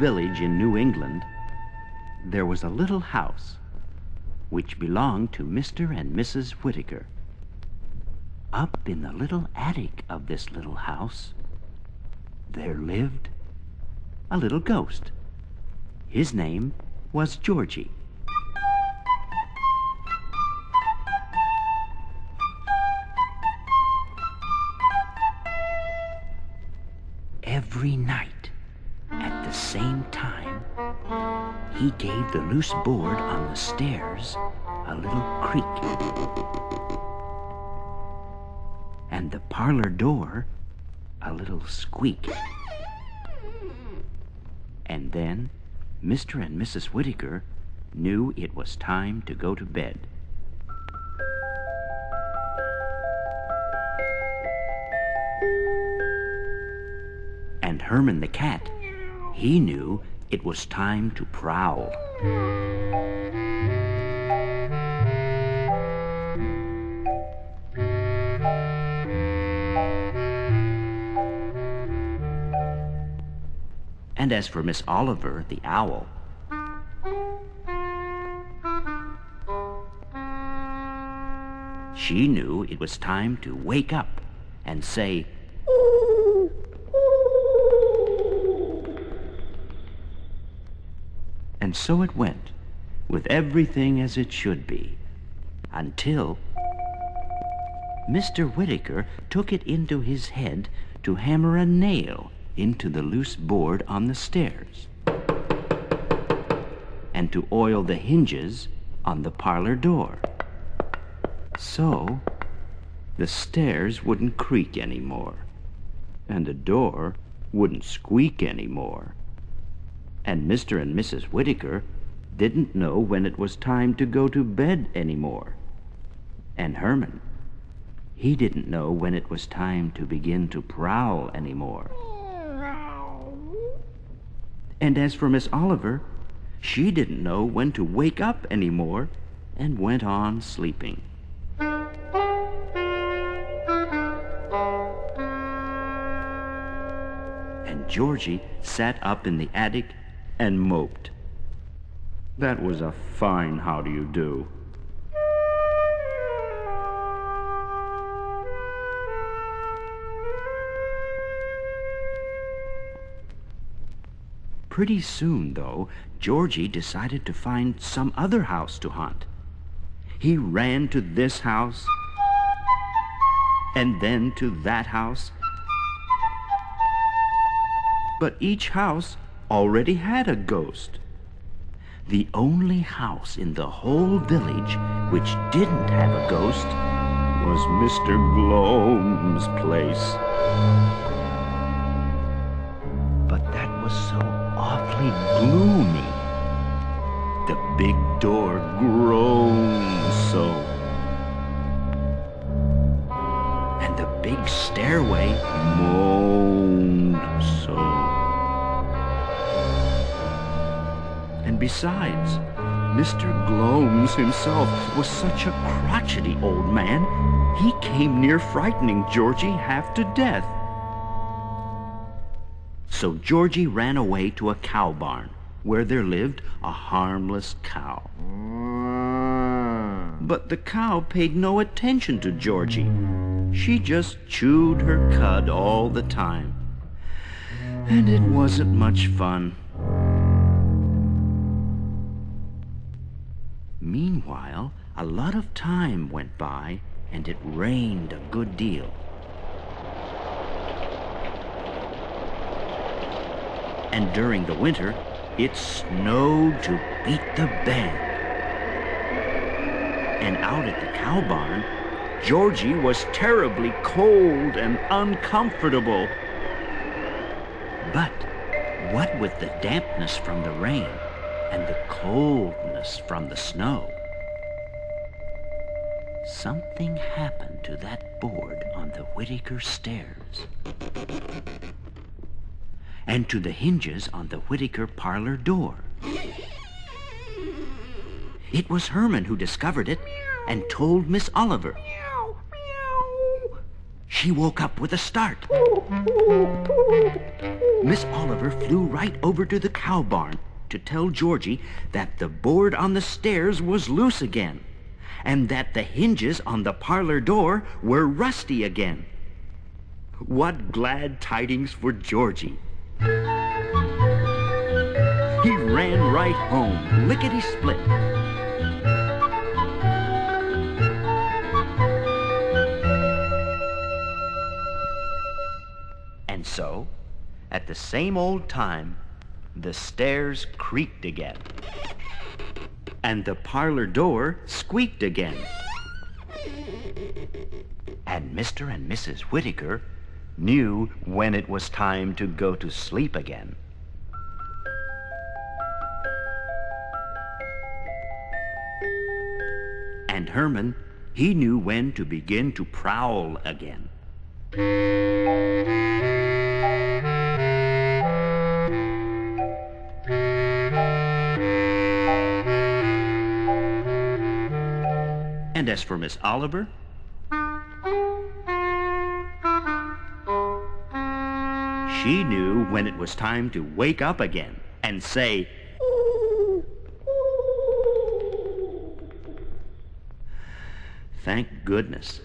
village in New England, there was a little house which belonged to Mr. and Mrs. Whittaker. Up in the little attic of this little house, there lived a little ghost. His name was Georgie. Every night, at the same time, he gave the loose board on the stairs a little creak, and the parlor door a little squeak. And then Mr. and Mrs. Whittaker knew it was time to go to bed. And Herman the cat, he knew it was time to prowl. And as for Miss Oliver, the owl, she knew it was time to wake up and say, "Ooh, ooh." And so it went, with everything as it should be, until Mr. Whittaker took it into his head to hammer a nail into the loose board on the stairs, and to oil the hinges on the parlor door, so the stairs wouldn't creak anymore, and the door wouldn't squeak anymore, and Mr. and Mrs. Whittaker didn't know when it was time to go to bed anymore, and Herman, he didn't know when it was time to begin to prowl anymore. And as for Miss Oliver, she didn't know when to wake up anymore and went on sleeping. And Georgie sat up in the attic and moped. That was a fine how do you do. Pretty soon, though, Georgie decided to find some other house to haunt. He ran to this house, and then to that house. But each house already had a ghost. The only house in the whole village which didn't have a ghost was Mr. Gloam's place. But that was so awfully gloomy. The big door groaned so, and the big stairway moaned so. And besides, Mr. Gloams himself was such a crotchety old man, he came near frightening Georgie half to death. So Georgie ran away to a cow barn, where there lived a harmless cow. But the cow paid no attention to Georgie. She just chewed her cud all the time. And it wasn't much fun. Meanwhile, a lot of time went by, and it rained a good deal. And during the winter, it snowed to beat the band. And out at the cow barn, Georgie was terribly cold and uncomfortable. But what with the dampness from the rain and the coldness from the snow, something happened to that board on the Whittaker stairs, and to the hinges on the Whittaker parlor door. It was Herman who discovered it and told Miss Oliver. She woke up with a start. Miss Oliver flew right over to the cow barn to tell Georgie that the board on the stairs was loose again, and that the hinges on the parlor door were rusty again. What glad tidings for Georgie! He ran right home, lickety-split. And so, at the same old time, the stairs creaked again, and the parlor door squeaked again. And Mr. and Mrs. Whittaker knew when it was time to go to sleep again. And Herman, he knew when to begin to prowl again. And as for Miss Oliver, she knew when it was time to wake up again and say, "Thank goodness."